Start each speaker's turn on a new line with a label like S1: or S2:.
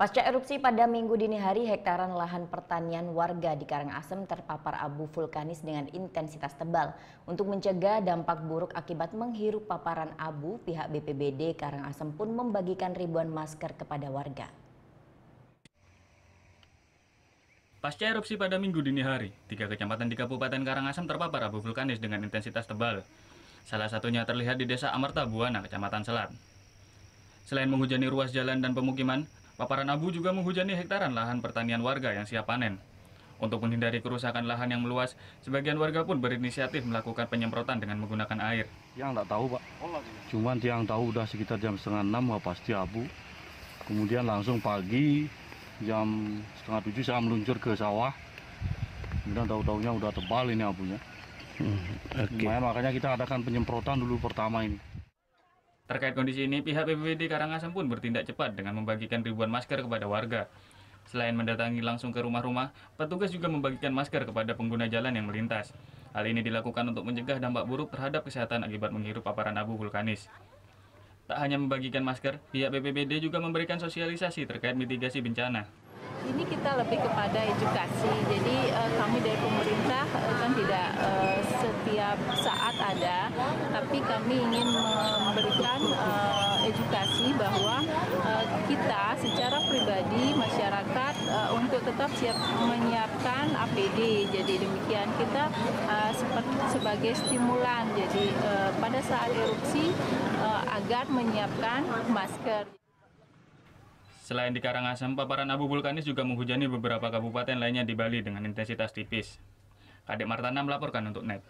S1: Pasca erupsi pada Minggu dini hari, hektaran lahan pertanian warga di Karangasem terpapar abu vulkanis dengan intensitas tebal. Untuk mencegah dampak buruk akibat menghirup paparan abu, pihak BPBD Karangasem pun membagikan ribuan masker kepada warga.
S2: Pasca erupsi pada Minggu dini hari, 3 kecamatan di Kabupaten Karangasem terpapar abu vulkanis dengan intensitas tebal. Salah satunya terlihat di Desa Amerta Buana, Kecamatan Selat. Selain menghujani ruas jalan dan pemukiman, paparan abu juga menghujani hektaran lahan pertanian warga yang siap panen. Untuk menghindari kerusakan lahan yang meluas, sebagian warga pun berinisiatif melakukan penyemprotan dengan menggunakan air.
S3: Yang nggak tahu, Pak. Cuman yang tahu udah sekitar jam setengah 6 pasti abu. Kemudian langsung pagi jam setengah 7 saya meluncur ke sawah. Kemudian tahu-tahunya udah tebal ini abunya. Makanya kita adakan penyemprotan dulu pertama ini.
S2: Terkait kondisi ini, pihak BPBD Karangasem pun bertindak cepat dengan membagikan ribuan masker kepada warga. Selain mendatangi langsung ke rumah-rumah, petugas juga membagikan masker kepada pengguna jalan yang melintas. Hal ini dilakukan untuk mencegah dampak buruk terhadap kesehatan akibat menghirup paparan abu vulkanis. Tak hanya membagikan masker, pihak BPBD juga memberikan sosialisasi terkait mitigasi bencana.
S4: Ini kita lebih kepada edukasi, jadi kami dari pemerintah kan tidak setiap saat ada, tapi kami ingin memberikan edukasi bahwa kita secara pribadi masyarakat untuk tetap siap menyiapkan APD. Jadi demikian kita sebagai stimulan. Jadi pada saat erupsi agar menyiapkan masker.
S2: Selain di Karangasem, paparan abu vulkanis juga menghujani beberapa kabupaten lainnya di Bali dengan intensitas tipis. Kadek Martana melaporkan untuk NET.